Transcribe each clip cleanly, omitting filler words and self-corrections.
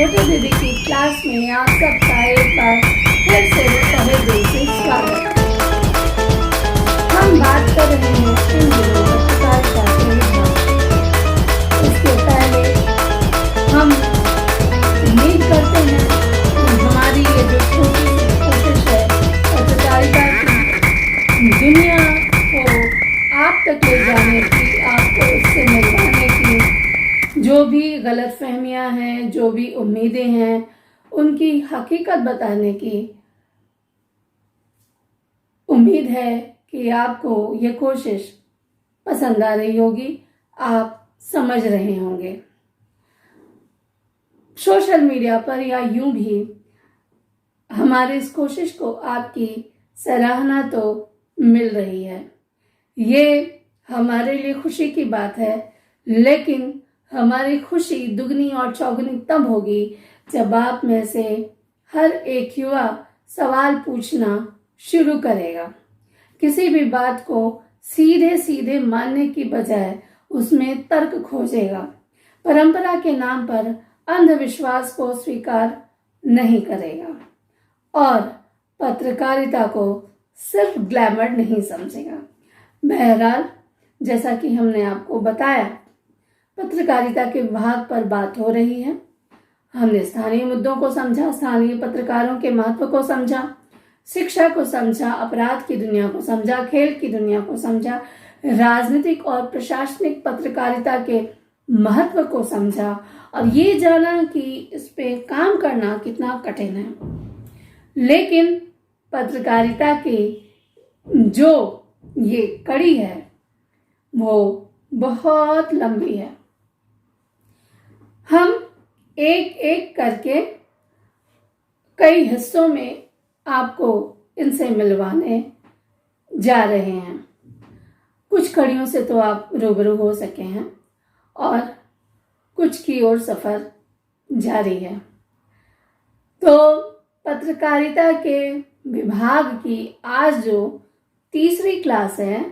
छोटे दीदी की क्लास में आप सबका एक बार फिर से तहे दिल से स्वागत। हम बात कर रहे हैं इन दिनों पत्रकारिता के विषय। इसके पहले हम उम्मीद करते हैं कि हमारी ये जो छोटी सी कोशिश है पत्रकारिता की दुनिया को आप तक ले जाने की, आपको इससे मिलवाने की, जो भी गलतफहमियां हैं, जो भी उम्मीदें हैं, उनकी हकीकत बताने की उम्मीद है कि आपको ये कोशिश पसंद आ रही होगी, आप समझ रहे होंगे। सोशल मीडिया पर या यूं भी हमारी इस कोशिश को आपकी सराहना तो मिल रही है। ये हमारे लिए खुशी की बात है, लेकिन हमारी खुशी दुगनी और चौगुनी तब होगी जब आप में से हर एक युवा सवाल पूछना शुरू करेगा। किसी भी बात को सीधे सीधे मानने की बजाय उसमें तर्क खोजेगा। परंपरा के नाम पर अंधविश्वास को स्वीकार नहीं करेगा और पत्रकारिता को सिर्फ ग्लैमर नहीं समझेगा। बहरहाल, जैसा कि हमने आपको बताया, पत्रकारिता के विभाग पर बात हो रही है। हमने स्थानीय मुद्दों को समझा, स्थानीय पत्रकारों के महत्व को समझा, शिक्षा को समझा, अपराध की दुनिया को समझा, खेल की दुनिया को समझा, राजनीतिक और प्रशासनिक पत्रकारिता के महत्व को समझा और ये जाना कि इस पे काम करना कितना कठिन है। लेकिन पत्रकारिता की जो ये कड़ी है वो बहुत लंबी है। हम एक एक करके कई हिस्सों में आपको इनसे मिलवाने जा रहे हैं। कुछ कड़ियों से तो आप रूबरू हो सके हैं और कुछ की ओर सफर जारी है। तो पत्रकारिता के विभाग की आज जो तीसरी क्लास है,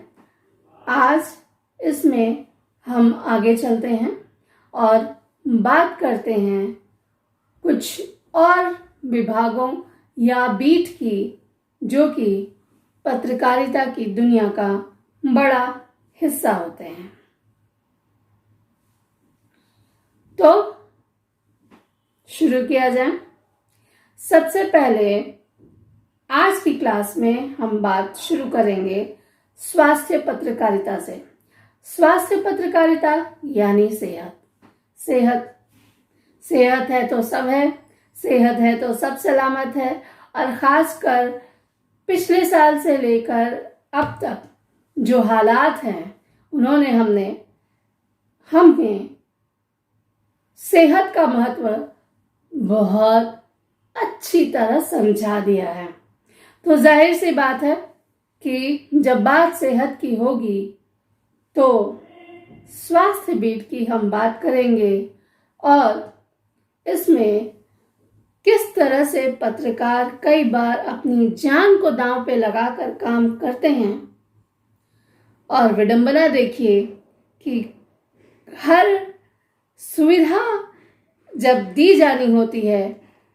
आज इसमें हम आगे चलते हैं और बात करते हैं कुछ और विभागों या बीट की, जो कि पत्रकारिता की दुनिया का बड़ा हिस्सा होते हैं। तो शुरू किया जाए। सबसे पहले आज की क्लास में हम बात शुरू करेंगे स्वास्थ्य पत्रकारिता से। स्वास्थ्य पत्रकारिता यानी सेहत। सेहत है तो सब है, सेहत है तो सब सलामत है। और खासकर पिछले साल से लेकर अब तक जो हालात हैं, उन्होंने हमें सेहत का महत्व बहुत अच्छी तरह समझा दिया है। तो जाहिर सी बात है कि जब बात सेहत की होगी तो स्वास्थ्य बीट की हम बात करेंगे और इसमें किस तरह से पत्रकार कई बार अपनी जान को दांव पे लगाकर काम करते हैं। और विडंबना देखिए कि हर सुविधा जब दी जानी होती है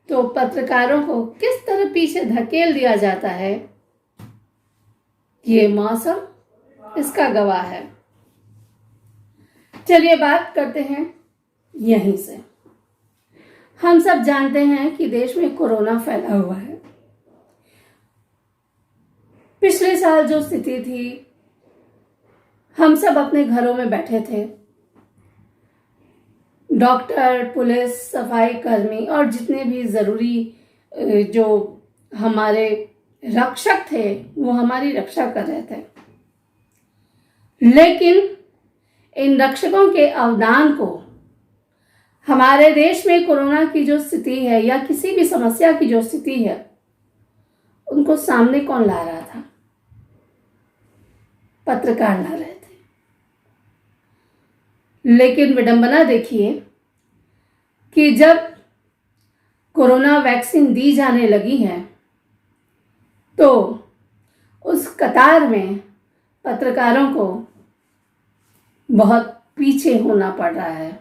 तो पत्रकारों को किस तरह पीछे धकेल दिया जाता है। ये मौसम इसका गवाह है। चलिए बात करते हैं यहीं से। हम सब जानते हैं कि देश में कोरोना फैला हुआ है। पिछले साल जो स्थिति थी, हम सब अपने घरों में बैठे थे। डॉक्टर, पुलिस, सफाई कर्मी और जितने भी जरूरी जो हमारे रक्षक थे वो हमारी रक्षा कर रहे थे। लेकिन इन रक्षकों के अवदान को हमारे देश में कोरोना की जो स्थिति है या किसी भी समस्या की जो स्थिति है, उनको सामने कौन ला रहा था? पत्रकार ला रहे थे। लेकिन विडंबना देखिए कि जब कोरोना वैक्सीन दी जाने लगी है तो उस कतार में पत्रकारों को बहुत पीछे होना पड़ रहा है।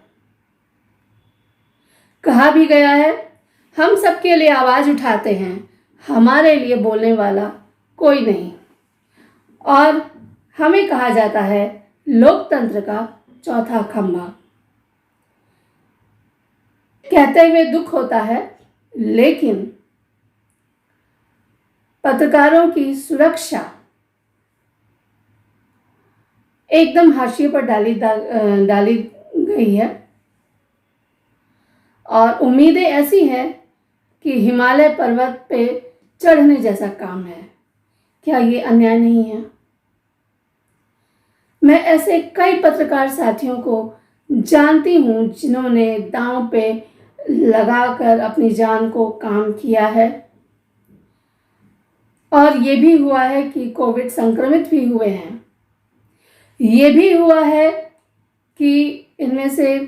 कहा भी गया है, हम सबके लिए आवाज़ उठाते हैं, हमारे लिए बोलने वाला कोई नहीं। और हमें कहा जाता है लोकतंत्र का चौथा खंभा। कहते हुए दुख होता है, लेकिन पत्रकारों की सुरक्षा एकदम हाशिए पर डाली गई है और उम्मीदें ऐसी हैं कि हिमालय पर्वत पे चढ़ने जैसा काम है। क्या ये अन्याय नहीं है? मैं ऐसे कई पत्रकार साथियों को जानती हूँ जिन्होंने दांव पे लगाकर अपनी जान को काम किया है और ये भी हुआ है कि कोविड संक्रमित भी हुए हैं। ये भी हुआ है कि इनमें से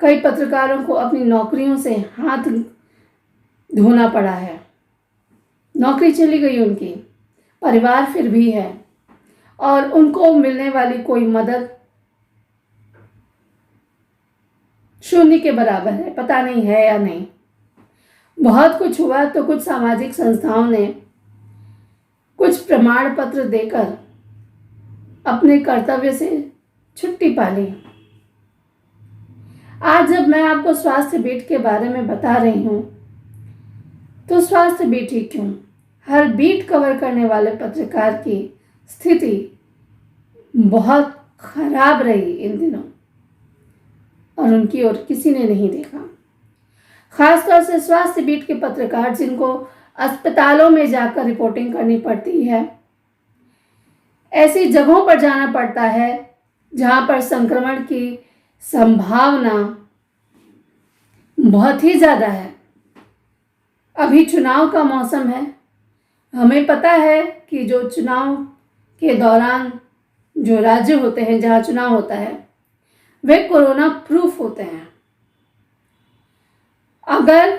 कई पत्रकारों को अपनी नौकरियों से हाथ धोना पड़ा है, नौकरी चली गई उनकी, परिवार फिर भी है और उनको मिलने वाली कोई मदद शून्य के बराबर है, पता नहीं है या नहीं। बहुत कुछ हुआ तो कुछ सामाजिक संस्थाओं ने कुछ प्रमाण पत्र देकर अपने कर्तव्य से छुट्टी पा ली। आज जब मैं आपको स्वास्थ्य बीट के बारे में बता रही हूं, तो स्वास्थ्य बीट ही क्यों, हर बीट कवर करने वाले पत्रकार की स्थिति बहुत खराब रही इन दिनों और उनकी ओर किसी ने नहीं देखा। खासतौर से स्वास्थ्य बीट के पत्रकार जिनको अस्पतालों में जाकर रिपोर्टिंग करनी पड़ती है, ऐसी जगहों पर जाना पड़ता है जहां पर संक्रमण की संभावना बहुत ही ज़्यादा है। अभी चुनाव का मौसम है, हमें पता है कि जो चुनाव के दौरान जो राज्य होते हैं जहां चुनाव होता है वे कोरोना प्रूफ होते हैं। अगर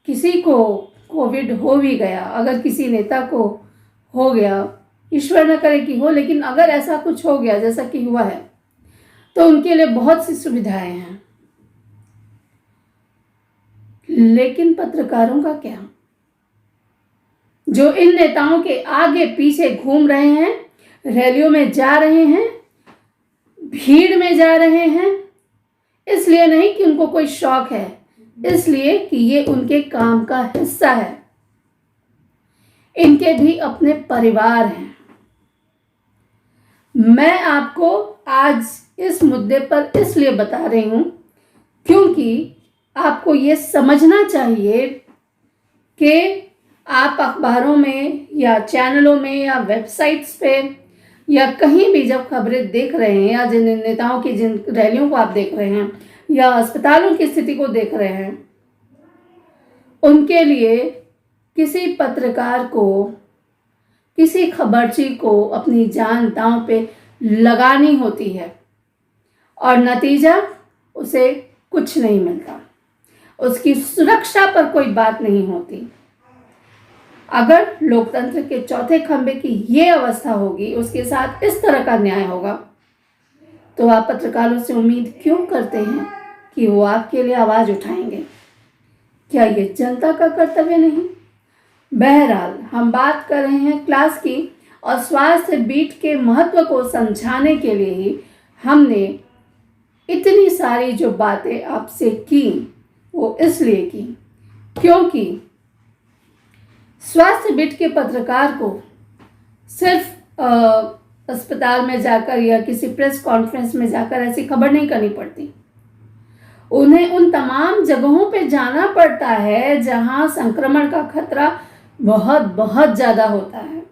किसी को कोविड हो भी गया, अगर किसी नेता को हो गया, ईश्वर न करे कि हो, लेकिन अगर ऐसा कुछ हो गया जैसा कि हुआ है तो उनके लिए बहुत सी सुविधाएं हैं। लेकिन पत्रकारों का क्या, जो इन नेताओं के आगे पीछे घूम रहे हैं, रैलियों में जा रहे हैं, भीड़ में जा रहे हैं, इसलिए नहीं कि उनको कोई शौक है, इसलिए कि ये उनके काम का हिस्सा है। इनके भी अपने परिवार हैं। मैं आपको आज इस मुद्दे पर इसलिए बता रही हूं क्योंकि आपको ये समझना चाहिए कि आप अखबारों में या चैनलों में या वेबसाइट्स पे या कहीं भी जब खबरें देख रहे हैं या जिन नेताओं की जिन रैलियों को आप देख रहे हैं या अस्पतालों की स्थिति को देख रहे हैं, उनके लिए किसी पत्रकार को, किसी खबरची को अपनी जान दांव पे लगानी होती है और नतीजा उसे कुछ नहीं मिलता, उसकी सुरक्षा पर कोई बात नहीं होती। अगर लोकतंत्र के चौथे खंभे की ये अवस्था होगी, उसके साथ इस तरह का न्याय होगा, तो आप पत्रकारों से उम्मीद क्यों करते हैं कि वो आपके लिए आवाज उठाएंगे? क्या ये जनता का कर्तव्य नहीं? बहरहाल हम बात कर रहे हैं क्लास की और स्वास्थ्य बीट के महत्व को समझाने के लिए ही हमने इतनी सारी जो बातें आपसे की वो इसलिए की क्योंकि स्वास्थ्य बीट के पत्रकार को सिर्फ अस्पताल में जाकर या किसी प्रेस कॉन्फ्रेंस में जाकर ऐसी खबर नहीं करनी पड़ती। उन्हें उन तमाम जगहों पे जाना पड़ता है जहां संक्रमण का खतरा बहुत बहुत ज़्यादा होता है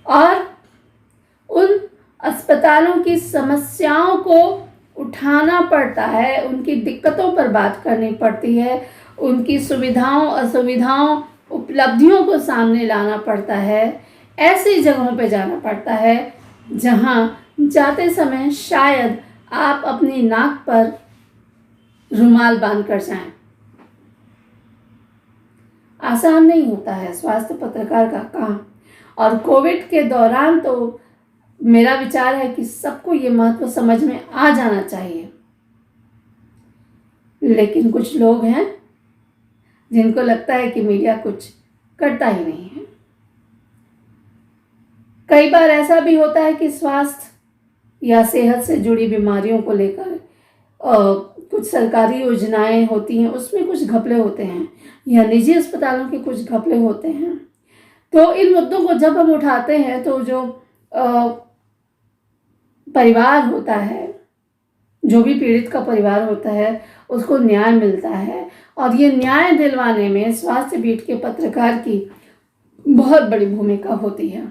और उन अस्पतालों की समस्याओं को उठाना पड़ता है, उनकी दिक्कतों पर बात करनी पड़ती है, उनकी सुविधाओं असुविधाओं उपलब्धियों को सामने लाना पड़ता है। ऐसी जगहों पे जाना पड़ता है जहां जाते समय शायद आप अपनी नाक पर रुमाल बांध कर जाएं। आसान नहीं होता है स्वास्थ्य पत्रकार का काम और कोविड के दौरान तो मेरा विचार है कि सबको ये महत्व समझ में आ जाना चाहिए लेकिन कुछ लोग हैं जिनको लगता है कि मीडिया कुछ करता ही नहीं है। कई बार ऐसा भी होता है कि स्वास्थ्य या सेहत से जुड़ी बीमारियों को लेकर कुछ सरकारी योजनाएं होती हैं, उसमें कुछ घपले होते हैं, या निजी अस्पतालों के कुछ घपले होते हैं। तो इन मुद्दों को जब हम उठाते हैं तो जो परिवार होता है, जो भी पीड़ित का परिवार होता है, उसको न्याय मिलता है। और ये न्याय दिलवाने में स्वास्थ्य बीट के पत्रकार की बहुत बड़ी भूमिका होती है।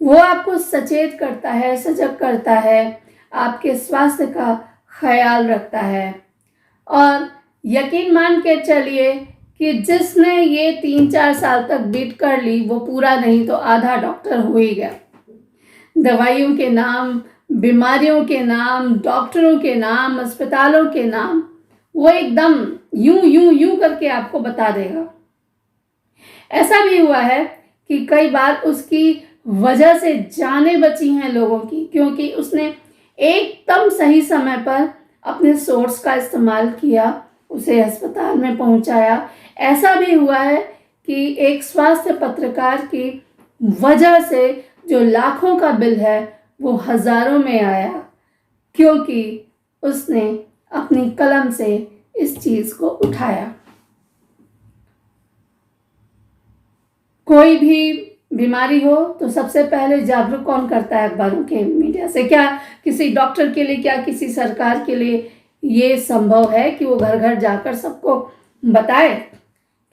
वो आपको सचेत करता है, सजग करता है, आपके स्वास्थ्य का ख्याल रखता है। और यकीन मान के चलिए कि जिसने ये 3-4 साल तक बीट कर ली, वो पूरा नहीं तो आधा डॉक्टर हो ही गया। दवाइयों के नाम, बीमारियों के नाम, डॉक्टरों के नाम, अस्पतालों के नाम, वो एकदम यूं करके आपको बता देगा। ऐसा भी हुआ है कि कई बार उसकी वजह से जानें बची हैं लोगों की, क्योंकि उसने एकदम सही समय पर अपने सोर्स का इस्तेमाल किया, उसे अस्पताल में पहुंचाया। ऐसा भी हुआ है कि एक स्वास्थ्य पत्रकार की वजह से जो लाखों का बिल है वो हजारों में आया, क्योंकि उसने अपनी कलम से इस चीज को उठाया। कोई भी बीमारी हो तो सबसे पहले जागरूक कौन करता है? अखबारों के, मीडिया से। क्या किसी डॉक्टर के लिए, क्या किसी सरकार के लिए ये संभव है कि वो घर घर जाकर सबको बताए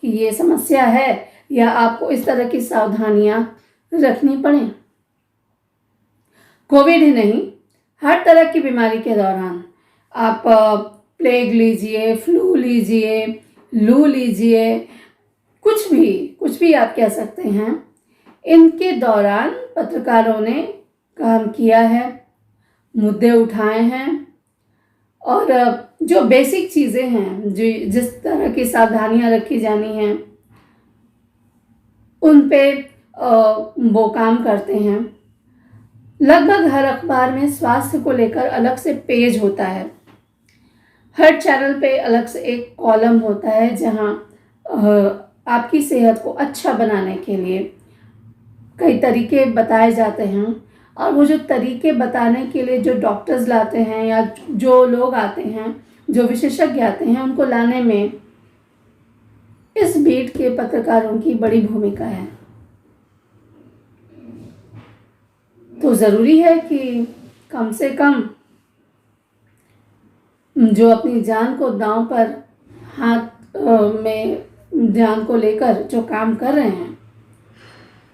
कि ये समस्या है, या आपको इस तरह की सावधानियां रखनी पड़े? कोविड ही नहीं, हर तरह की बीमारी के दौरान आप प्लेग लीजिए, फ्लू लीजिए, लू लीजिए, कुछ भी आप कह सकते हैं, इनके दौरान पत्रकारों ने काम किया है, मुद्दे उठाए हैं, और जो बेसिक चीज़ें हैं, जो जिस तरह की सावधानियां रखी जानी हैं, उन पे वो काम करते हैं। लगभग हर अखबार में स्वास्थ्य को लेकर अलग से पेज होता है। हर चैनल पे अलग से एक कॉलम होता है जहां आपकी सेहत को अच्छा बनाने के लिए कई तरीके बताए जाते हैं। और वो जो तरीके बताने के लिए जो डॉक्टर्स लाते हैं, या जो लोग आते हैं, जो विशेषज्ञ आते हैं, उनको लाने में इस बीट के पत्रकारों की बड़ी भूमिका है। तो ज़रूरी है कि कम से कम जो अपनी जान को दांव पर हाथ में जान को लेकर जो काम कर रहे हैं,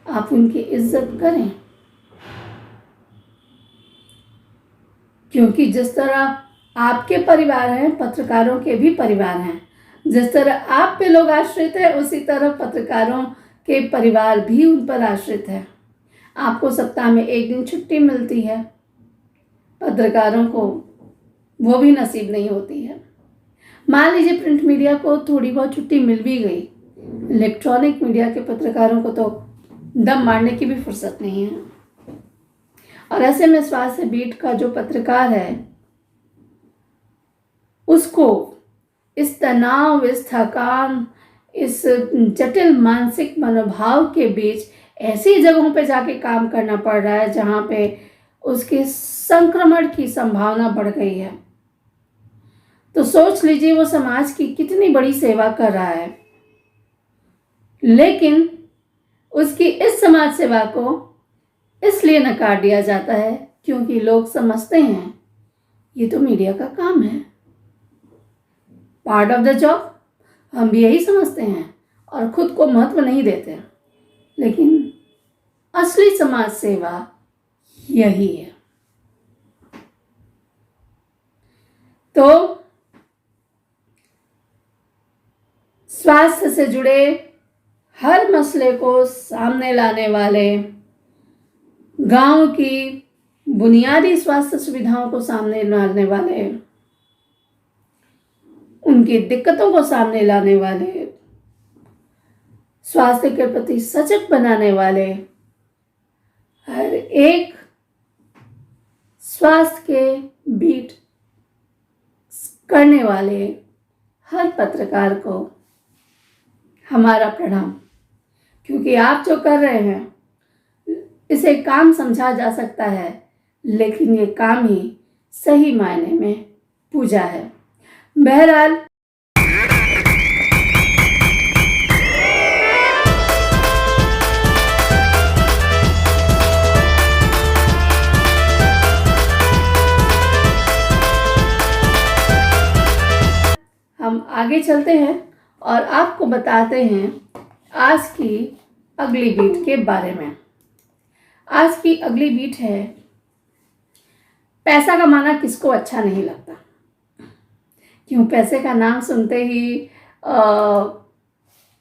आप उनकी इज्जत करें। क्योंकि जिस तरह आपके परिवार हैं, पत्रकारों के भी परिवार हैं। जिस तरह आप पे लोग आश्रित हैं, उसी तरह पत्रकारों के परिवार भी उन पर आश्रित है। आपको सप्ताह में एक दिन छुट्टी मिलती है, पत्रकारों को वो भी नसीब नहीं होती है। मान लीजिए प्रिंट मीडिया को थोड़ी बहुत छुट्टी मिल भी गई, इलेक्ट्रॉनिक मीडिया के पत्रकारों को तो दम मारने की भी फुर्सत नहीं है। और ऐसे में स्वास्थ्य बीट का जो पत्रकार है, उसको इस तनाव, इस थकान, इस जटिल मानसिक मनोभाव के बीच ऐसी जगहों पे जाके काम करना पड़ रहा है जहां पे उसके संक्रमण की संभावना बढ़ गई है। तो सोच लीजिए वो समाज की कितनी बड़ी सेवा कर रहा है, लेकिन उसकी इस समाज सेवा को इसलिए नकार दिया जाता है क्योंकि लोग समझते हैं ये तो मीडिया का काम है, पार्ट ऑफ द जॉब। हम भी यही समझते हैं और खुद को महत्व नहीं देते, लेकिन असली समाज सेवा यही है। तो स्वास्थ्य से जुड़े हर मसले को सामने लाने वाले, गांव की बुनियादी स्वास्थ्य सुविधाओं को सामने लाने वाले, उनकी दिक्कतों को सामने लाने वाले, स्वास्थ्य के प्रति सजग बनाने वाले, हर एक स्वास्थ्य के बीट करने वाले हर पत्रकार को हमारा प्रणाम, क्योंकि आप जो कर रहे हैं इसे काम समझा जा सकता है, लेकिन ये काम ही सही मायने में पूजा है। बहरहाल, हम आगे चलते हैं और आपको बताते हैं आज की अगली बीट के बारे में। आज की अगली बीट है, पैसा कमाना किसको अच्छा नहीं लगता। क्यों, पैसे का नाम सुनते ही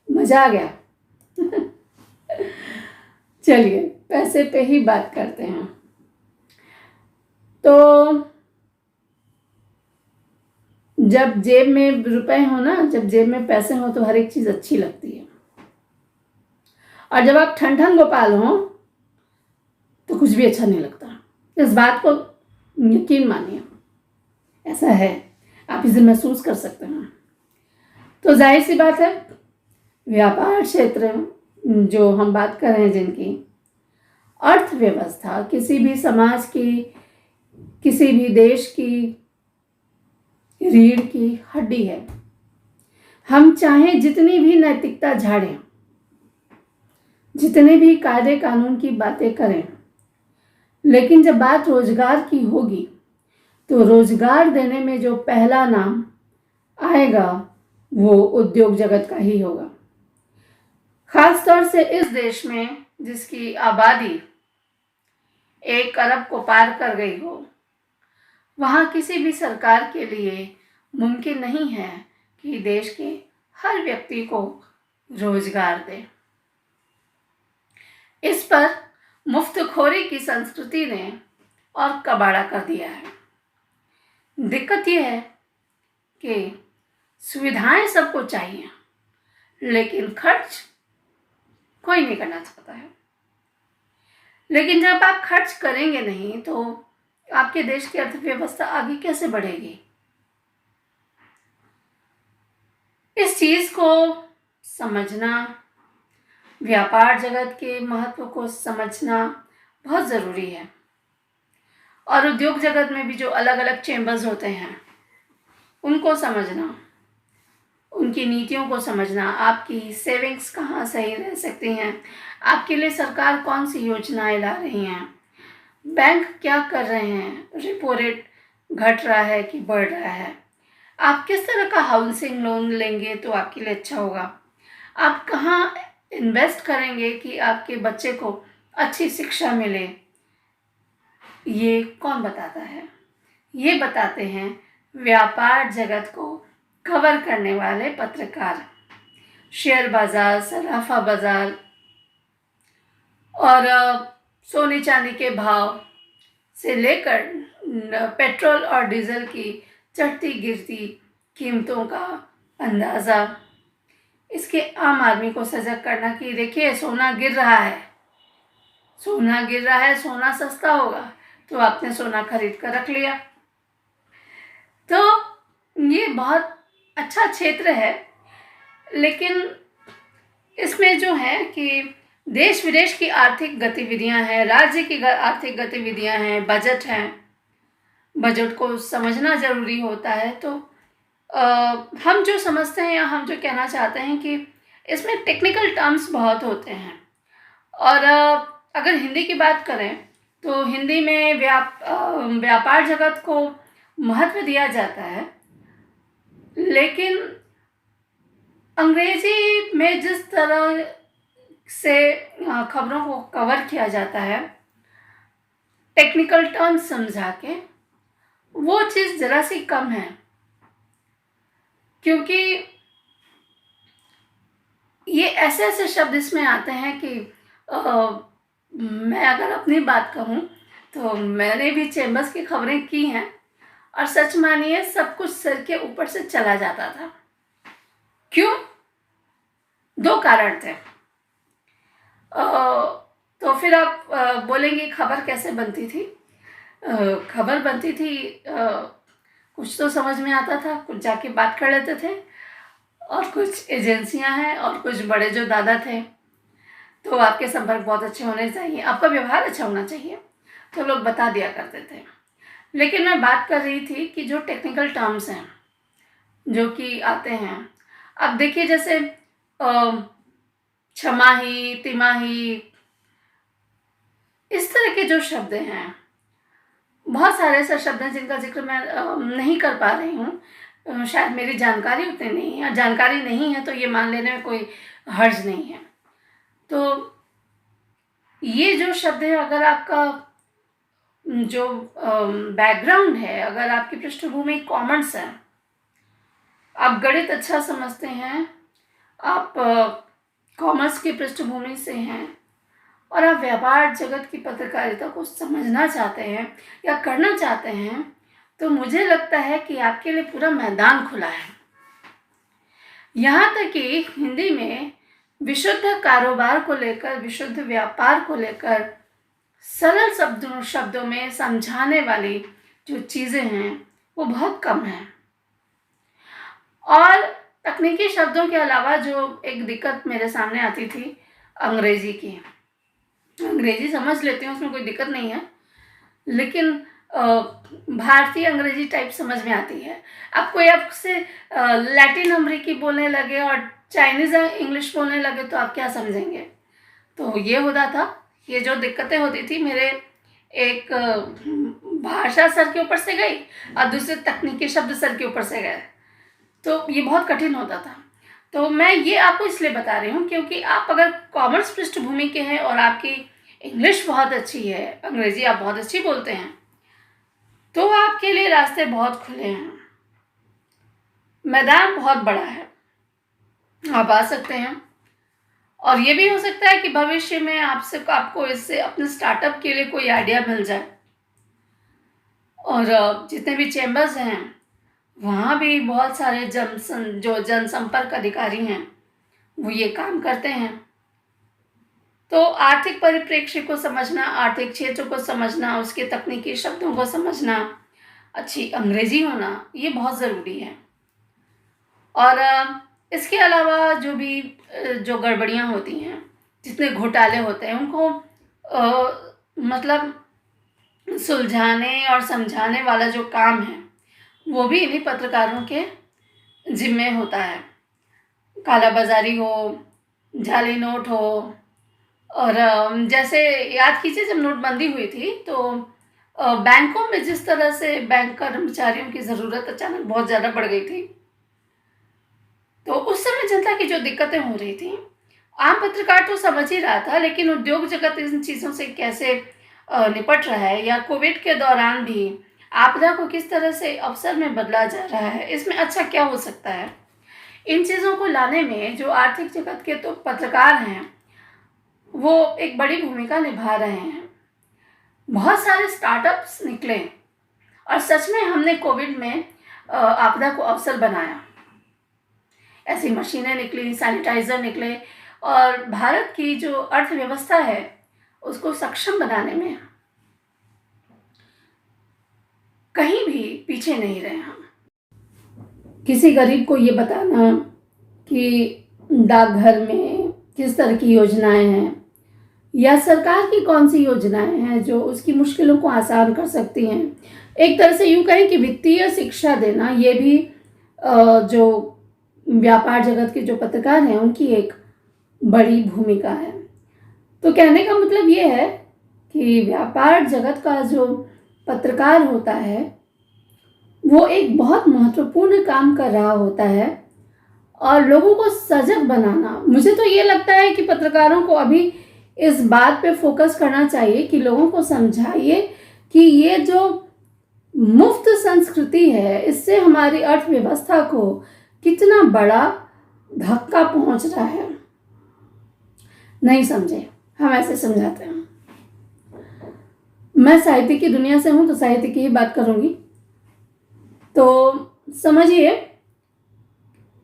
मजा आ गया। चलिए पैसे पे ही बात करते हैं। तो जब जेब में रुपए हो ना, जब जेब में पैसे हो तो हर एक चीज अच्छी लगती है, और जब आप ठन ठन गोपाल हो तो कुछ भी अच्छा नहीं लगता। इस बात को यकीन मानिए, ऐसा है, आप इसे महसूस कर सकते हैं। तो जाहिर सी बात है, व्यापार क्षेत्र जो हम बात कर रहे हैं, जिनकी अर्थव्यवस्था किसी भी समाज की, किसी भी देश की रीढ़ की हड्डी है। हम चाहें जितनी भी नैतिकता झाड़ें, जितने भी कायदे कानून की बातें करें, लेकिन जब बात रोजगार की होगी तो रोजगार देने में जो पहला नाम आएगा वो उद्योग जगत का ही होगा। खासतौर से इस देश में जिसकी आबादी 1 अरब को पार कर गई हो, वहाँ किसी भी सरकार के लिए मुमकिन नहीं है कि देश के हर व्यक्ति को रोजगार दे। इस पर मुफ्तखोरी की संस्कृति ने और कबाड़ा कर दिया है। दिक्कत यह है कि सुविधाएं सबको चाहिए, लेकिन खर्च कोई नहीं करना चाहता है। लेकिन जब आप खर्च करेंगे नहीं तो आपके देश की अर्थव्यवस्था आगे कैसे बढ़ेगी? इस चीज को समझना, व्यापार जगत के महत्व को समझना बहुत ज़रूरी है। और उद्योग जगत में भी जो अलग अलग चेंबर्स होते हैं उनको समझना, उनकी नीतियों को समझना, आपकी सेविंग्स कहाँ सही रह सकती हैं, आपके लिए सरकार कौन सी योजनाएं ला रही हैं, बैंक क्या कर रहे हैं, रेपो रेट घट रहा है कि बढ़ रहा है, आप किस तरह का हाउसिंग लोन लेंगे तो आपके लिए अच्छा होगा, आप कहाँ इन्वेस्ट करेंगे कि आपके बच्चे को अच्छी शिक्षा मिले, ये कौन बताता है? ये बताते हैं व्यापार जगत को कवर करने वाले पत्रकार। शेयर बाजार, सराफा बाजार और सोने चांदी के भाव से लेकर पेट्रोल और डीजल की चढ़ती गिरती कीमतों का अंदाज़ा, इसके आम आदमी को सजग करना कि देखिए सोना गिर रहा है, सोना गिर रहा है, सोना सस्ता होगा तो आपने सोना खरीद कर रख लिया। तो ये बहुत अच्छा क्षेत्र है, लेकिन इसमें जो है कि देश विदेश की आर्थिक गतिविधियां हैं, राज्य की आर्थिक गतिविधियां हैं, बजट हैं, बजट को समझना ज़रूरी होता है। तो हम जो समझते हैं या हम जो कहना चाहते हैं कि इसमें टेक्निकल टर्म्स बहुत होते हैं। और अगर हिंदी की बात करें तो हिंदी में व्यापार जगत को महत्व दिया जाता है, लेकिन अंग्रेजी में जिस तरह से खबरों को कवर किया जाता है टेक्निकल टर्म्स समझा के, वो चीज़ ज़रा सी कम है। क्योंकि ये ऐसे ऐसे शब्द इसमें आते हैं कि मैं अगर अपनी बात कहूँ तो मैंने भी चैम्बर्स की खबरें की हैं और सच मानिए सब कुछ सर के ऊपर से चला जाता था। क्यों? 2 कारण थे। तो फिर आप बोलेंगे खबर कैसे बनती थी? खबर बनती थी कुछ तो समझ में आता था, कुछ जाके बात कर लेते थे, और कुछ एजेंसियां हैं और कुछ बड़े जो दादा थे, तो आपके संपर्क बहुत अच्छे होने चाहिए, आपका व्यवहार अच्छा होना चाहिए, तो लोग बता दिया करते थे। लेकिन मैं बात कर रही थी कि जो टेक्निकल टर्म्स हैं जो कि आते हैं, अब देखिए जैसे छमाही, तिमाही, इस तरह के जो शब्द हैं, बहुत सारे ऐसे शब्द हैं जिनका जिक्र मैं नहीं कर पा रही हूँ, शायद मेरी जानकारी उतनी नहीं है, जानकारी नहीं है तो ये मान लेने में कोई हर्ज नहीं है। तो ये जो शब्द है, अगर आपका जो बैकग्राउंड है, अगर आपकी पृष्ठभूमि कॉमर्स है, आप गणित अच्छा समझते हैं, आप कॉमर्स की पृष्ठभूमि से हैं, और आप व्यापार जगत की पत्रकारिता को समझना चाहते हैं या करना चाहते हैं, तो मुझे लगता है कि आपके लिए पूरा मैदान खुला है। यहाँ तक कि हिंदी में विशुद्ध कारोबार को लेकर, विशुद्ध व्यापार को लेकर सरल शब्दों में समझाने वाली जो चीज़ें हैं वो बहुत कम हैं। और तकनीकी शब्दों के अलावा जो एक दिक्कत मेरे सामने आती थी अंग्रेजी की, अंग्रेजी समझ लेती हूँ, उसमें कोई दिक्कत नहीं है, लेकिन भारतीय अंग्रेजी टाइप समझ में आती है। अब कोई आपसे लैटिन अमेरिकी बोलने लगे और चाइनीज़ इंग्लिश बोलने लगे तो आप क्या समझेंगे? तो ये होता था, ये जो दिक्कतें होती थी, मेरे एक भाषा सर के ऊपर से गई और दूसरे तकनीकी शब्द सर के ऊपर से गए, तो ये बहुत कठिन होता था। तो मैं ये आपको इसलिए बता रही हूँ क्योंकि आप अगर कॉमर्स पृष्ठभूमि के हैं और आपकी इंग्लिश बहुत अच्छी है, अंग्रेजी आप बहुत अच्छी बोलते हैं, तो आपके लिए रास्ते बहुत खुले हैं, मैदान बहुत बड़ा है, आप आ सकते हैं। और ये भी हो सकता है कि भविष्य में आपको इससे अपने स्टार्टअप के लिए कोई आइडिया मिल जाए। और जितने भी चैम्बर्स हैं वहाँ भी बहुत सारे जो जनसंपर्क अधिकारी हैं वो ये काम करते हैं। तो आर्थिक परिप्रेक्ष्य को समझना, आर्थिक क्षेत्र को समझना, उसके तकनीकी शब्दों को समझना, अच्छी अंग्रेजी होना, ये बहुत ज़रूरी है। और इसके अलावा जो गड़बड़ियाँ होती हैं, जितने घोटाले होते हैं, उनको मतलब सुलझाने और समझाने वाला जो काम है वो भी इन्हीं पत्रकारों के जिम्मे होता है। कालाबाजारी हो, जाली नोट हो, और जैसे याद कीजिए जब नोटबंदी हुई थी तो बैंकों में जिस तरह से बैंक कर्मचारियों की ज़रूरत अचानक बहुत ज़्यादा बढ़ गई थी, तो उस समय जनता की जो दिक्कतें हो रही थी, आम पत्रकार तो समझ ही रहा था, लेकिन उद्योग जगत इन चीज़ों से कैसे निपट रहा है, या कोविड के दौरान भी आपदा को किस तरह से अवसर में बदला जा रहा है, इसमें अच्छा क्या हो सकता है, इन चीज़ों को लाने में जो आर्थिक जगत के तो पत्रकार हैं वो एक बड़ी भूमिका निभा रहे हैं। बहुत सारे स्टार्टअप्स निकले और सच में हमने कोविड में आपदा को अवसर बनाया। ऐसी मशीनें निकली, सैनिटाइज़र निकले, और भारत की जो अर्थव्यवस्था है उसको सक्षम बनाने में कहीं भी पीछे नहीं रहे हम। किसी गरीब को ये बताना कि डाकघर में किस तरह की योजनाएं हैं या सरकार की कौन सी योजनाएं हैं जो उसकी मुश्किलों को आसान कर सकती हैं, एक तरह से यूँ कहें कि वित्तीय शिक्षा देना, ये भी जो व्यापार जगत के जो पत्रकार हैं उनकी एक बड़ी भूमिका है। तो कहने का मतलब ये है कि व्यापार जगत का जो पत्रकार होता है वो एक बहुत महत्वपूर्ण काम कर रहा होता है, और लोगों को सजग बनाना, मुझे तो ये लगता है कि पत्रकारों को अभी इस बात पे फोकस करना चाहिए कि लोगों को समझाइए कि ये जो मुफ्त संस्कृति है इससे हमारी अर्थव्यवस्था को कितना बड़ा धक्का पहुंच रहा है। नहीं समझे, हम ऐसे समझाते हैं। मैं साहित्य की दुनिया से हूं तो साहित्य की ही बात करूंगी। तो समझिए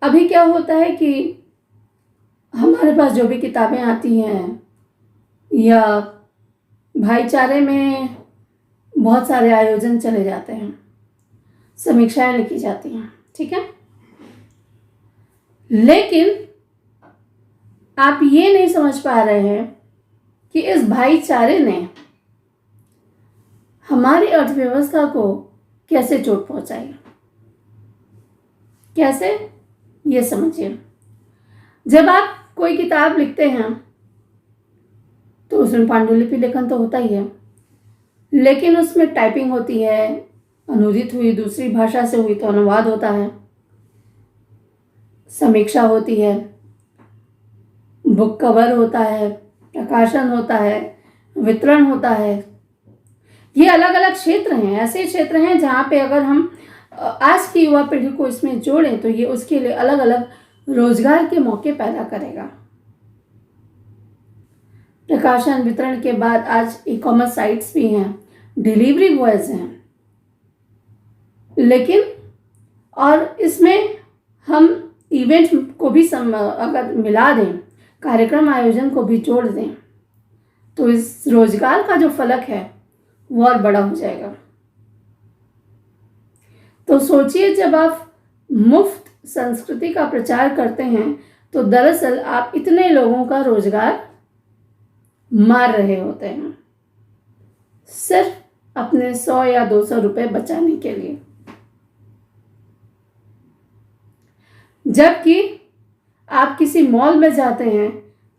अभी क्या होता है कि हमारे पास जो भी किताबें आती हैं, या भाईचारे में बहुत सारे आयोजन चले जाते हैं, समीक्षाएं लिखी जाती हैं, ठीक है। लेकिन आप ये नहीं समझ पा रहे हैं कि इस भाईचारे ने हमारी अर्थव्यवस्था को कैसे चोट पहुंचाई। कैसे, ये समझिए। जब आप कोई किताब लिखते हैं तो उसमें पांडुलिपि लेखन तो होता ही है, लेकिन उसमें टाइपिंग होती है, अनुदित हुई दूसरी भाषा से हुई तो अनुवाद होता है, समीक्षा होती है, बुक कवर होता है, प्रकाशन होता है, वितरण होता है। ये अलग अलग क्षेत्र हैं, ऐसे क्षेत्र हैं जहाँ पे अगर हम आज की युवा पीढ़ी को इसमें जोड़ें तो ये उसके लिए अलग अलग रोजगार के मौके पैदा करेगा। प्रकाशन वितरण के बाद आज ई-कॉमर्स साइट्स भी हैं, डिलीवरी बॉयज हैं, लेकिन और इसमें हम इवेंट को भी अगर मिला दें, कार्यक्रम आयोजन को भी जोड़ दें, तो इस रोजगार का जो फलक है वो और बड़ा हो जाएगा। तो सोचिए, जब आप मुफ्त संस्कृति का प्रचार करते हैं तो दरअसल आप इतने लोगों का रोजगार मार रहे होते हैं, सिर्फ अपने 100 या 200 रुपए बचाने के लिए। जबकि आप किसी मॉल में जाते हैं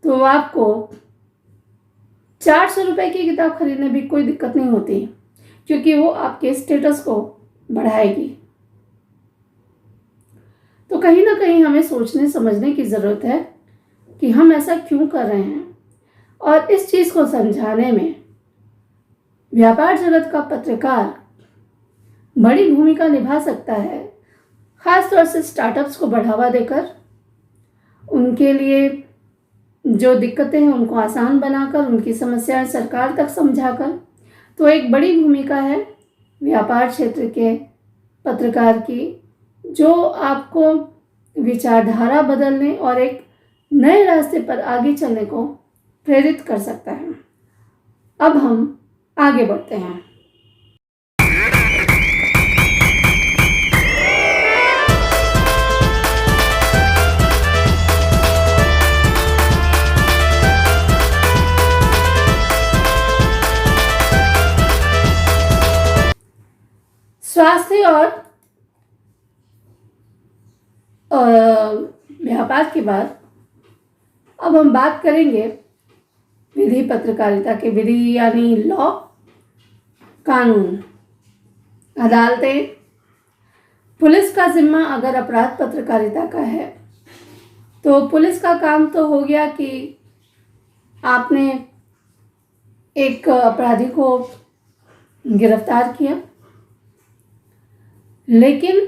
तो आपको 400 रुपए की किताब खरीदने भी कोई दिक्कत नहीं होती, क्योंकि वो आपके स्टेटस को बढ़ाएगी। तो कहीं ना कहीं हमें सोचने समझने की ज़रूरत है कि हम ऐसा क्यों कर रहे हैं, और इस चीज़ को समझाने में व्यापार जगत का पत्रकार बड़ी भूमिका निभा सकता है, खासतौर से स्टार्टअप्स को बढ़ावा देकर, उनके लिए जो दिक्कतें हैं उनको आसान बनाकर, उनकी समस्याएं सरकार तक समझाकर। तो एक बड़ी भूमिका है व्यापार क्षेत्र के पत्रकार की, जो आपको विचारधारा बदलने और एक नए रास्ते पर आगे चलने को प्रेरित कर सकता है। अब हम आगे बढ़ते हैं। स्वास्थ्य और व्यापार के बाद अब हम बात करेंगे विधि पत्रकारिता के। विधि यानी लॉ, कानून, अदालतें। पुलिस का जिम्मा अगर अपराध पत्रकारिता का है तो पुलिस का काम तो हो गया कि आपने एक अपराधी को गिरफ्तार किया, लेकिन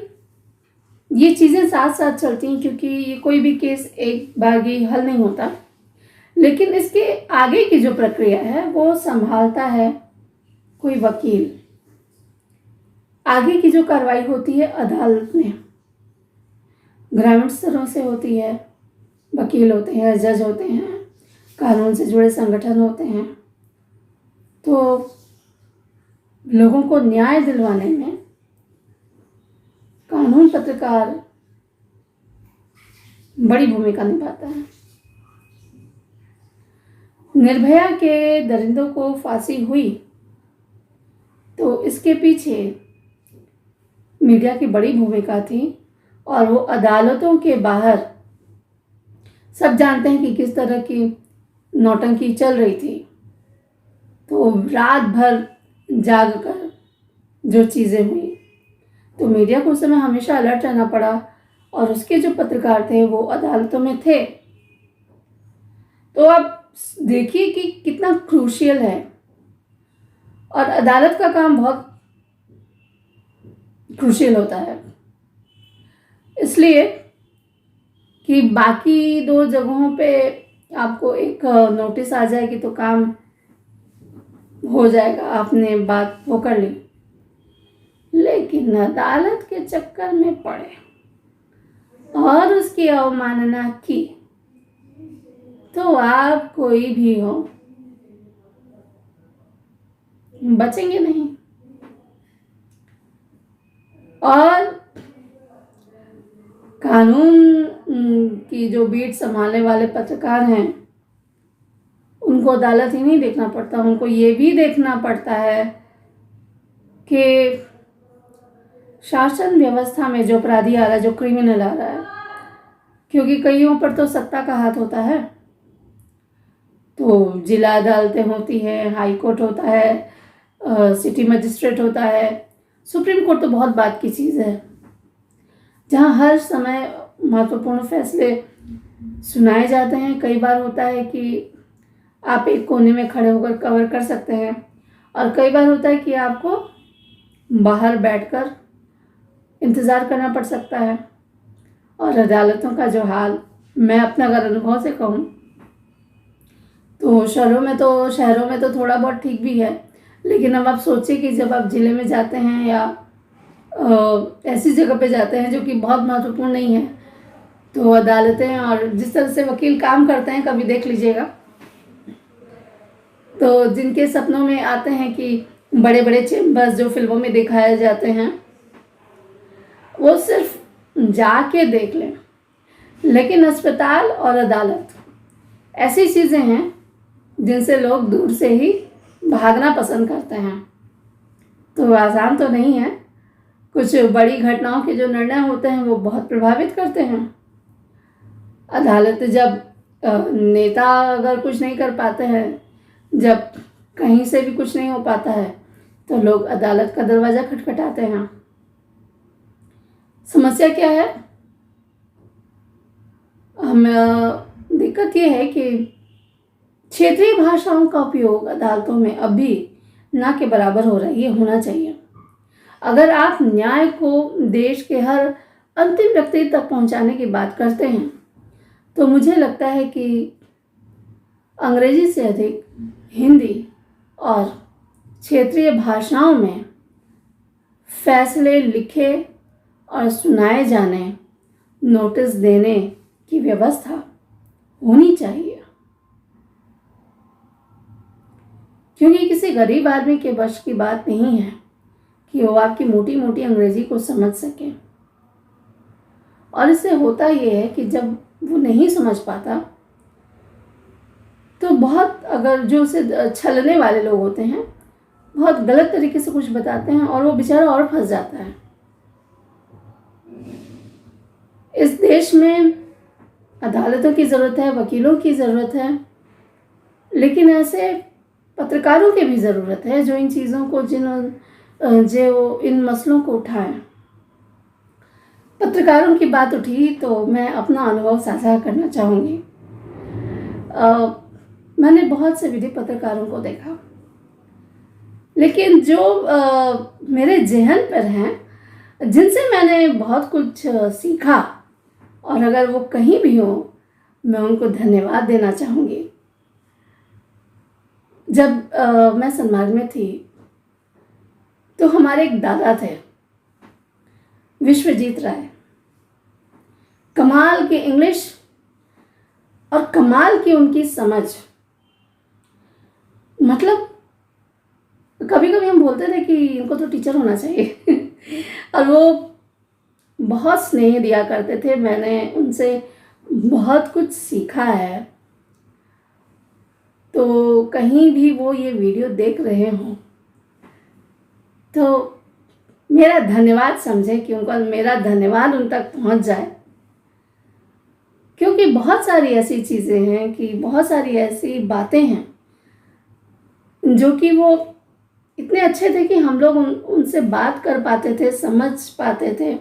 ये चीज़ें साथ साथ चलती हैं, क्योंकि ये कोई भी केस एक बागी हल नहीं होता। लेकिन इसके आगे की जो प्रक्रिया है वो संभालता है कोई वकील। आगे की जो कार्रवाई होती है अदालत में ग्रामीण स्तरों से होती है, वकील होते हैं, जज होते हैं, कानून से जुड़े संगठन होते हैं। तो लोगों को न्याय दिलवाने में कानून पत्रकार बड़ी भूमिका निभाता है। निर्भया के दरिंदों को फांसी हुई तो इसके पीछे मीडिया की बड़ी भूमिका थी, और वो अदालतों के बाहर सब जानते हैं कि किस तरह की नौटंकी चल रही थी। तो रात भर जाग कर जो चीज़ें हुई, तो मीडिया को उस समय हमेशा अलर्ट रहना पड़ा, और उसके जो पत्रकार थे वो अदालतों में थे। तो आप देखिए कि कितना क्रूशियल है, और अदालत का काम बहुत क्रूशियल होता है, इसलिए कि बाकी दो जगहों पे आपको एक नोटिस आ जाएगी तो काम हो जाएगा, आपने बात वो कर ली। लेकिन अदालत के चक्कर में पड़े और उसकी अवमानना की तो आप कोई भी हो बचेंगे नहीं। और कानून की जो बीट संभालने वाले पत्रकार हैं उनको अदालत ही नहीं देखना पड़ता, उनको ये भी देखना पड़ता है कि शासन व्यवस्था में जो अपराधी आ रहा है, जो क्रिमिनल आ रहा है, क्योंकि कईयों पर तो सत्ता का हाथ होता है, तो जिला अदालतें होती हैं, हाई कोर्ट होता है, सिटी मजिस्ट्रेट होता है, सुप्रीम कोर्ट तो बहुत बात की चीज़ है, जहाँ हर समय महत्वपूर्ण फैसले सुनाए जाते हैं। कई बार होता है कि आप एक कोने में खड़े होकर कवर कर सकते हैं, और कई बार होता है कि आपको बाहर बैठकर इंतज़ार करना पड़ सकता है। और अदालतों का जो हाल, मैं अपना अगर अनुभव से कहूँ तो शहरों में तो थोड़ा बहुत ठीक भी है, लेकिन अब आप सोचिए कि जब आप ज़िले में जाते हैं या ऐसी जगह पे जाते हैं जो कि बहुत महत्वपूर्ण नहीं है, तो अदालतें और जिस तरह से वकील काम करते हैं, कभी देख लीजिएगा तो जिनके सपनों में आते हैं कि बड़े बड़े चेम्बर्स जो फिल्मों में दिखाए जाते हैं, वो सिर्फ जाके देख लें। लेकिन अस्पताल और अदालत ऐसी चीज़ें हैं जिनसे लोग दूर से ही भागना पसंद करते हैं। तो आसान तो नहीं है, कुछ बड़ी घटनाओं के जो निर्णय होते हैं वो बहुत प्रभावित करते हैं। अदालत जब नेता अगर कुछ नहीं कर पाते हैं, जब कहीं से भी कुछ नहीं हो पाता है, तो लोग अदालत का दरवाज़ा खटखटाते हैं। समस्या क्या है? दिक्कत ये है कि क्षेत्रीय भाषाओं का उपयोग अदालतों में अभी ना के बराबर हो रहा है। ये होना चाहिए। अगर आप न्याय को देश के हर अंतिम व्यक्ति तक पहुंचाने की बात करते हैं, तो मुझे लगता है कि अंग्रेजी से अधिक हिंदी और क्षेत्रीय भाषाओं में फैसले लिखे और सुनाए जाने, नोटिस देने की व्यवस्था होनी चाहिए, क्योंकि किसी गरीब आदमी के वश की बात नहीं है कि वो आपकी मोटी मोटी अंग्रेजी को समझ सके। और इससे होता ये है कि जब वो नहीं समझ पाता, तो बहुत, अगर जो उसे छलने वाले लोग होते हैं, बहुत गलत तरीके से कुछ बताते हैं और वो बेचारा और फंस जाता है। इस देश में अदालतों की ज़रूरत है, वकीलों की ज़रूरत है, लेकिन ऐसे पत्रकारों की भी ज़रूरत है जो इन चीज़ों को जो इन मसलों को उठाएं। पत्रकारों की बात उठी तो मैं अपना अनुभव साझा करना चाहूँगी। मैंने बहुत से विधि पत्रकारों को देखा, लेकिन जो मेरे ज़हन पर हैं, जिनसे मैंने बहुत कुछ सीखा, और अगर वो कहीं भी हो, मैं उनको धन्यवाद देना चाहूँगी। जब मैं सनमार्ग में थी, तो हमारे एक दादा थे, विश्वजीत राय। कमाल की इंग्लिश और कमाल की उनकी समझ। मतलब कभी कभी हम बोलते थे कि इनको तो टीचर होना चाहिए और वो बहुत स्नेह दिया करते थे। मैंने उनसे बहुत कुछ सीखा है। तो कहीं भी वो ये वीडियो देख रहे हों तो मेरा धन्यवाद समझे कि उनका मेरा धन्यवाद उन तक पहुंच जाए, क्योंकि बहुत सारी ऐसी चीज़ें हैं, कि बहुत सारी ऐसी बातें हैं जो कि वो इतने अच्छे थे कि हम लोग उनसे बात कर पाते थे, समझ पाते थे।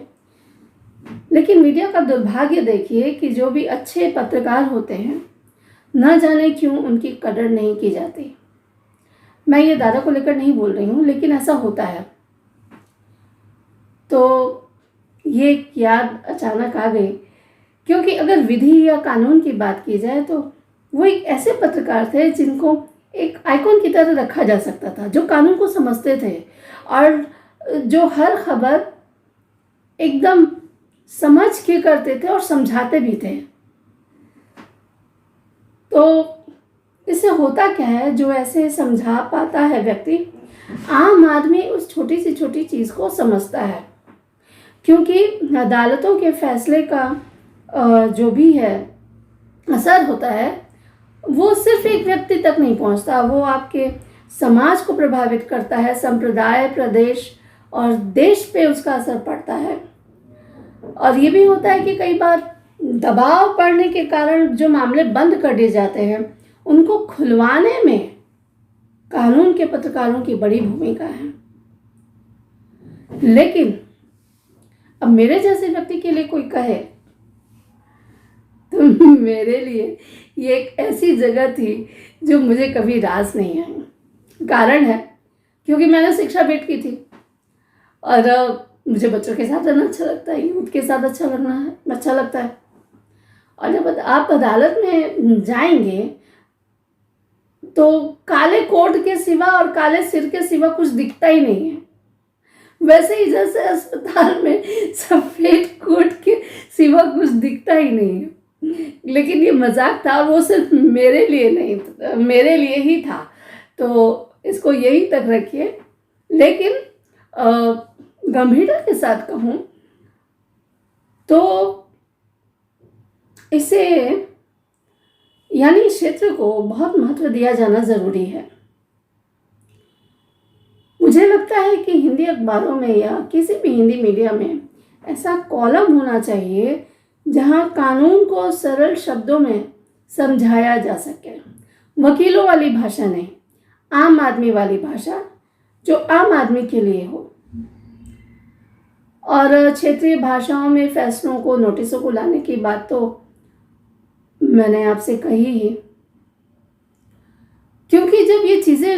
लेकिन मीडिया का दुर्भाग्य देखिए कि जो भी अच्छे पत्रकार होते हैं, न जाने क्यों उनकी कदर नहीं की जाती। मैं ये दादा को लेकर नहीं बोल रही हूँ, लेकिन ऐसा होता है। तो ये याद अचानक आ गई, क्योंकि अगर विधि या कानून की बात की जाए तो वो एक ऐसे पत्रकार थे जिनको एक आइकॉन की तरह रखा जा सकता था, जो कानून को समझते थे और जो हर खबर एकदम समझ के करते थे और समझाते भी थे। तो इससे होता क्या है, जो ऐसे समझा पाता है व्यक्ति, आम आदमी उस छोटी सी छोटी चीज़ को समझता है। क्योंकि अदालतों के फैसले का जो भी है असर होता है वो सिर्फ एक व्यक्ति तक नहीं पहुंचता, वो आपके समाज को प्रभावित करता है, संप्रदाय, प्रदेश और देश पे उसका असर पड़ता है। और ये भी होता है कि कई बार दबाव पड़ने के कारण जो मामले बंद कर दिए जाते हैं उनको खुलवाने में कानून के पत्रकारों की बड़ी भूमिका है। लेकिन अब मेरे जैसे व्यक्ति के लिए कोई कहे तो मेरे लिए ये एक ऐसी जगह थी जो मुझे कभी रास नहीं आई। कारण है क्योंकि मैंने शिक्षा भेंट की थी और मुझे बच्चों के साथ रहना अच्छा लगता है, यूथ के साथ अच्छा लगता है। और जब आप अदालत में जाएंगे तो काले कोट के सिवा और काले सिर के सिवा कुछ दिखता ही नहीं है। वैसे ही जैसे अस्पताल में सफेद कोट के सिवा कुछ दिखता ही नहीं है। लेकिन ये मजाक था और वो सिर्फ मेरे लिए नहीं, मेरे लिए ही था, तो इसको यही तक रखिए। लेकिन गंभीरता के साथ कहूँ तो इसे यानी क्षेत्र को बहुत महत्व दिया जाना जरूरी है। मुझे लगता है कि हिंदी अखबारों में या किसी भी हिंदी मीडिया में ऐसा कॉलम होना चाहिए जहां कानून को सरल शब्दों में समझाया जा सके। वकीलों वाली भाषा नहीं, आम आदमी वाली भाषा जो आम आदमी के लिए हो। और क्षेत्रीय भाषाओं में फैसलों को, नोटिसों को लाने की बात तो मैंने आपसे कही ही, क्योंकि जब ये चीजें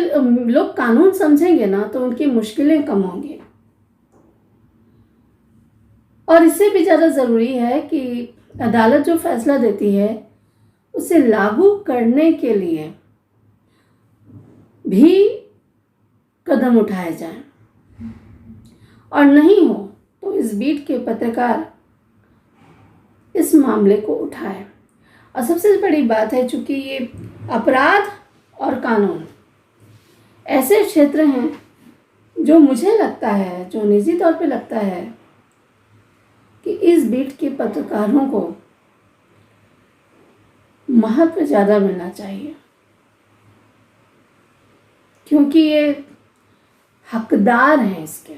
लोग कानून समझेंगे ना तो उनकी मुश्किलें कम होंगी। और इससे भी ज़्यादा ज़रूरी है कि अदालत जो फैसला देती है उसे लागू करने के लिए भी कदम उठाए जाएं, और नहीं हो तो इस बीट के पत्रकार इस मामले को उठाएं। और सबसे बड़ी बात है, चूंकि ये अपराध और कानून ऐसे क्षेत्र हैं जो मुझे लगता है, जो निजी तौर पे लगता है कि इस बीट के पत्रकारों को महत्व ज़्यादा मिलना चाहिए, क्योंकि ये हकदार हैं इसके।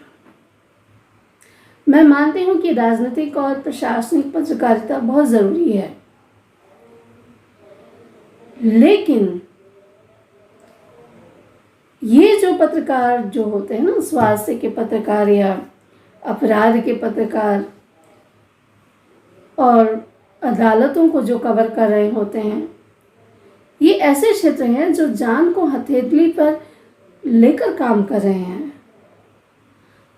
मैं मानती हूँ कि राजनीतिक और प्रशासनिक पत्रकारिता बहुत ज़रूरी है, लेकिन ये जो पत्रकार जो होते हैं ना, स्वास्थ्य के पत्रकार या अपराध के पत्रकार और अदालतों को जो कवर कर रहे होते हैं, ये ऐसे क्षेत्र हैं जो जान को हथेली पर लेकर काम कर रहे हैं।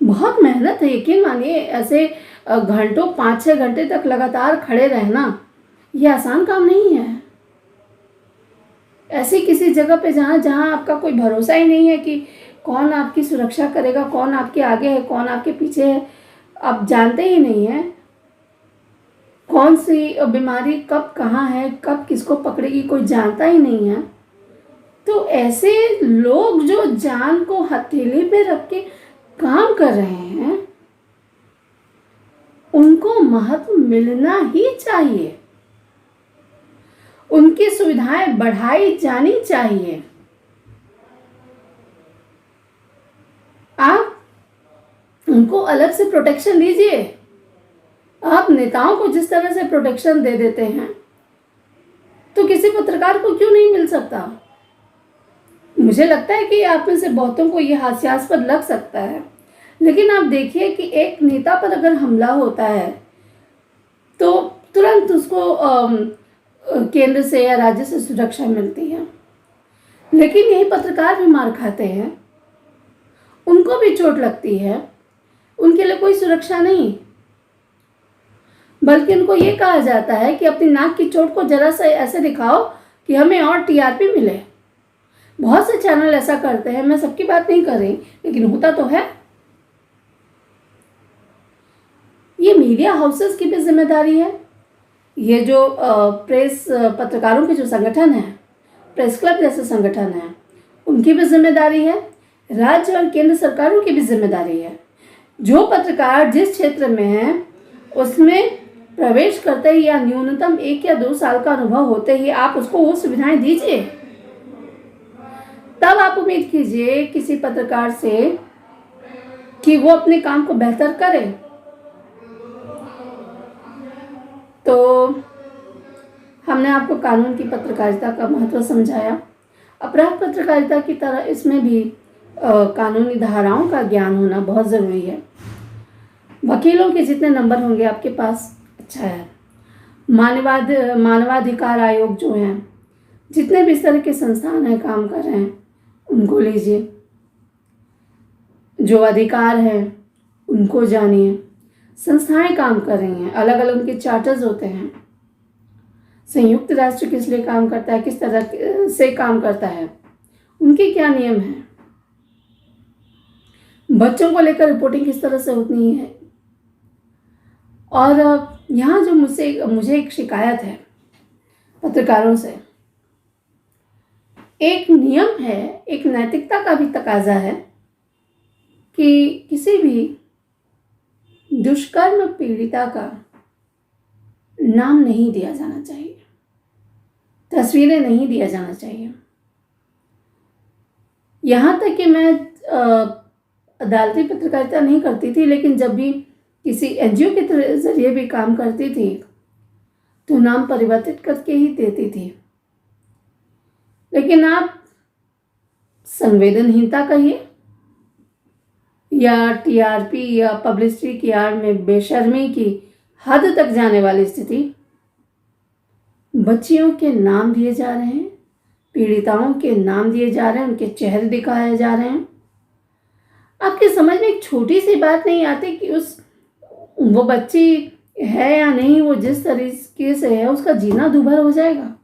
बहुत मेहनत है, यकीन मानिए। ऐसे घंटों 5-6 घंटे तक लगातार खड़े रहना ये आसान काम नहीं है। ऐसी किसी जगह पे जहाँ आपका कोई भरोसा ही नहीं है कि कौन आपकी सुरक्षा करेगा, कौन आपके आगे है, कौन आपके पीछे है, आप जानते ही नहीं है कौन सी बीमारी कब कहाँ है, कब किसको पकड़ेगी, कोई जानता ही नहीं है। तो ऐसे लोग जो जान को हथेली पे रख के काम कर रहे हैं उनको महत्व मिलना ही चाहिए, उनकी सुविधाएं बढ़ाई जानी चाहिए। आप उनको अलग से प्रोटेक्शन दीजिए। आप नेताओं को जिस तरह से प्रोटेक्शन दे देते हैं तो किसी पत्रकार को क्यों नहीं मिल सकता। मुझे लगता है कि आप में से बहुतों को यह हास्यास्पद लग सकता है, लेकिन आप देखिए कि एक नेता पर अगर हमला होता है तो तुरंत उसको केंद्र से या राज्य से सुरक्षा मिलती है, लेकिन यही पत्रकार भी मार खाते हैं, उनको भी चोट लगती है, उनके लिए कोई सुरक्षा नहीं, बल्कि उनको ये कहा जाता है कि अपनी नाक की चोट को जरा सा ऐसे दिखाओ कि हमें और टीआरपी मिले। बहुत से चैनल ऐसा करते हैं, मैं सबकी बात नहीं कर रही, लेकिन होता तो है। ये मीडिया हाउसेस की भी जिम्मेदारी है। ये जो प्रेस पत्रकारों के जो संगठन है, प्रेस क्लब जैसे संगठन है, उनकी भी जिम्मेदारी है। राज्य और केंद्र सरकारों की भी जिम्मेदारी है। जो पत्रकार जिस क्षेत्र में है उसमें प्रवेश करते ही या न्यूनतम 1 या 2 साल का अनुभव होते ही आप उसको वो सुविधाएं दीजिए। तब आप उम्मीद कीजिए किसी पत्रकार से कि वो अपने काम को बेहतर करे। तो हमने आपको कानून की पत्रकारिता का महत्व समझाया। अपराध पत्रकारिता की तरह इसमें भी कानूनी धाराओं का ज्ञान होना बहुत ज़रूरी है। वकीलों के जितने नंबर होंगे आपके पास अच्छा है। मानवाधिकार आयोग जो हैं, जितने भी इस तरह के संस्थान हैं काम कर रहे हैं, उनको लीजिए। जो अधिकार हैं उनको जानिए। संस्थाएं काम कर रही हैं, अलग अलग उनके चार्टर्स होते हैं। संयुक्त राष्ट्र किस लिए काम करता है, किस तरह से काम करता है, उनके क्या नियम हैं, बच्चों को लेकर रिपोर्टिंग किस तरह से होती है। और यहाँ जो मुझे एक शिकायत है पत्रकारों से, एक नियम है, एक नैतिकता का भी तकाजा है कि किसी भी दुष्कर्म पीड़िता का नाम नहीं दिया जाना चाहिए, तस्वीरें नहीं दिया जाना चाहिए। यहाँ तक कि मैं अदालती पत्रकारिता नहीं करती थी, लेकिन जब भी किसी एनजीओ के जरिए भी काम करती थी तो नाम परिवर्तित करके ही देती थी। लेकिन आप संवेदनहीनता कहिए या टीआरपी या पब्लिसिटी की आड़ में बेशर्मी की हद तक जाने वाली स्थिति, बच्चियों के नाम दिए जा रहे हैं, पीड़िताओं के नाम दिए जा रहे हैं, उनके चेहरे दिखाए जा रहे हैं। आपके समझ में एक छोटी सी बात नहीं आती कि वो बच्ची है या नहीं, वो जिस तरीके से है उसका जीना दूभर हो जाएगा।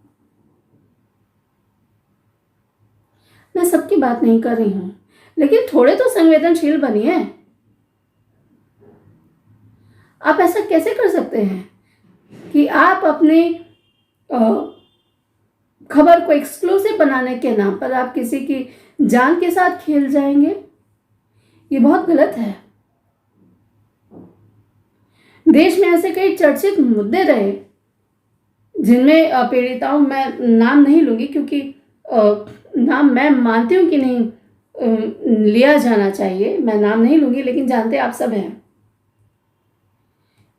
मैं सबकी बात नहीं कर रही हूं, लेकिन थोड़े तो संवेदनशील बनिए। आप ऐसा कैसे कर सकते हैं कि आप अपने खबर को एक्सक्लूसिव बनाने के नाम पर आप किसी की जान के साथ खेल जाएंगे? ये बहुत गलत है। देश में ऐसे कई चर्चित मुद्दे रहे जिनमें पीड़िताओं, मैं नाम नहीं लूंगी क्योंकि नाम मैं मानती हूं कि नहीं लिया जाना चाहिए, मैं नाम नहीं लूंगी, लेकिन जानते आप सब हैं।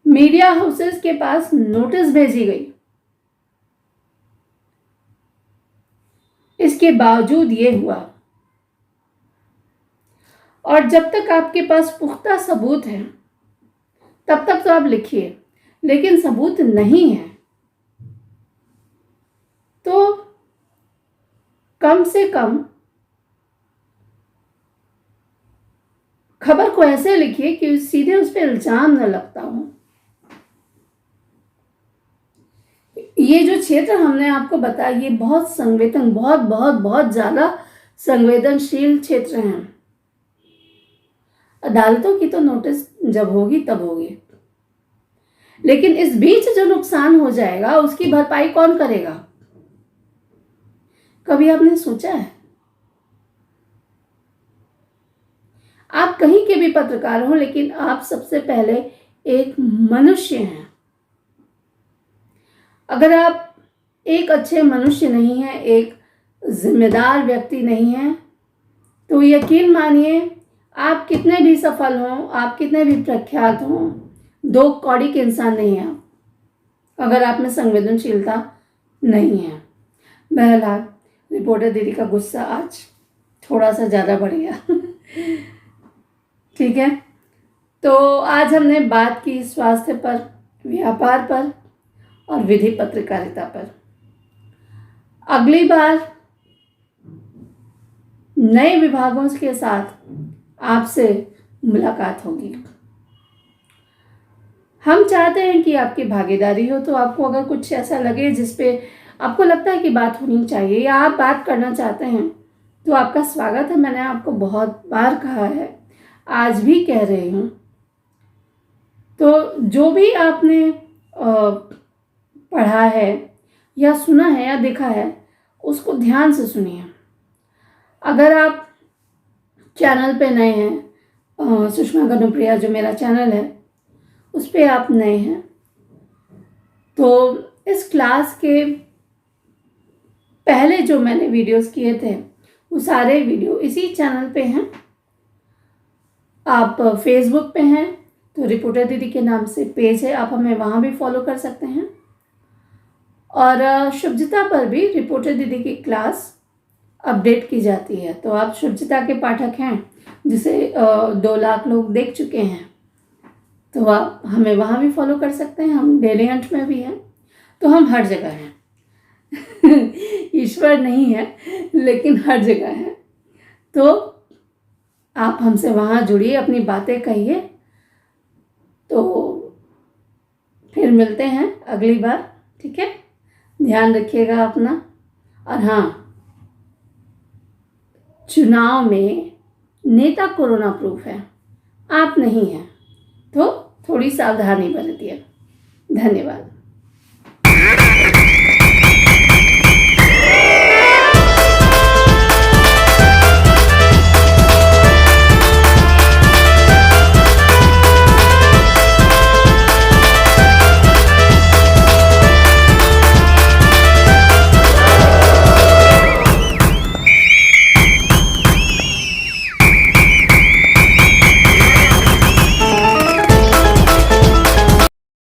मीडिया हाउसेस के पास नोटिस भेजी गई, इसके बावजूद ये हुआ। और जब तक आपके पास पुख्ता सबूत है तब तक तो आप लिखिए, लेकिन सबूत नहीं है तो कम से कम खबर को ऐसे लिखिए कि सीधे उस पर इल्जाम न लगता हो। ये जो क्षेत्र हमने आपको बताया, ये बहुत संवेदन बहुत बहुत बहुत ज्यादा संवेदनशील क्षेत्र हैं। अदालतों की तो नोटिस जब होगी तब होगी, लेकिन इस बीच जो नुकसान हो जाएगा उसकी भरपाई कौन करेगा? कभी आपने सोचा है? आप कहीं के भी पत्रकार हो, लेकिन आप सबसे पहले एक मनुष्य हैं। अगर आप एक अच्छे मनुष्य नहीं हैं, एक जिम्मेदार व्यक्ति नहीं हैं, तो यकीन मानिए आप कितने भी सफल हों, आप कितने भी प्रख्यात हों, 2 कौड़ी के इंसान नहीं हैं आप, अगर आप में संवेदनशीलता नहीं है। बहरहाल रिपोर्टर दीदी का गुस्सा आज थोड़ा सा ज़्यादा बढ़ गया। ठीक है, तो आज हमने बात की स्वास्थ्य पर, व्यापार पर और विधि पत्रकारिता पर। अगली बार नए विभागों के साथ आपसे मुलाकात होगी। हम चाहते हैं कि आपकी भागीदारी हो, तो आपको अगर कुछ ऐसा लगे जिस पे आपको लगता है कि बात होनी चाहिए या आप बात करना चाहते हैं, तो आपका स्वागत है। मैंने आपको बहुत बार कहा है, आज भी कह रही हूँ। तो जो भी आपने पढ़ा है या सुना है या देखा है, उसको ध्यान से सुनिए। अगर आप चैनल पे नए हैं सुषमा गनुप्रिया जो मेरा चैनल है उस पर आप नए हैं तो इस क्लास के पहले जो मैंने वीडियोस किए थे वो सारे वीडियो इसी चैनल पे हैं। आप फेसबुक पे हैं तो रिपोर्टर दीदी के नाम से पेज है, आप हमें वहाँ भी फॉलो कर सकते हैं। और शुभजिता पर भी रिपोर्टर दीदी की क्लास अपडेट की जाती है। तो आप शुभजिता के पाठक हैं जिसे 2 लाख लोग देख चुके हैं तो आप हमें वहाँ भी फॉलो कर सकते हैं। हम डेली हंट में भी हैं तो हम हर जगह हैं ईश्वर नहीं है लेकिन हर जगह है। तो आप हमसे वहाँ जुड़िए, अपनी बातें कहिए। तो फिर मिलते हैं अगली बार, ठीक है? ध्यान रखिएगा अपना। और हाँ, चुनाव में नेता कोरोना प्रूफ है, आप नहीं हैं तो थोड़ी सावधानी बरतिए। धन्यवाद।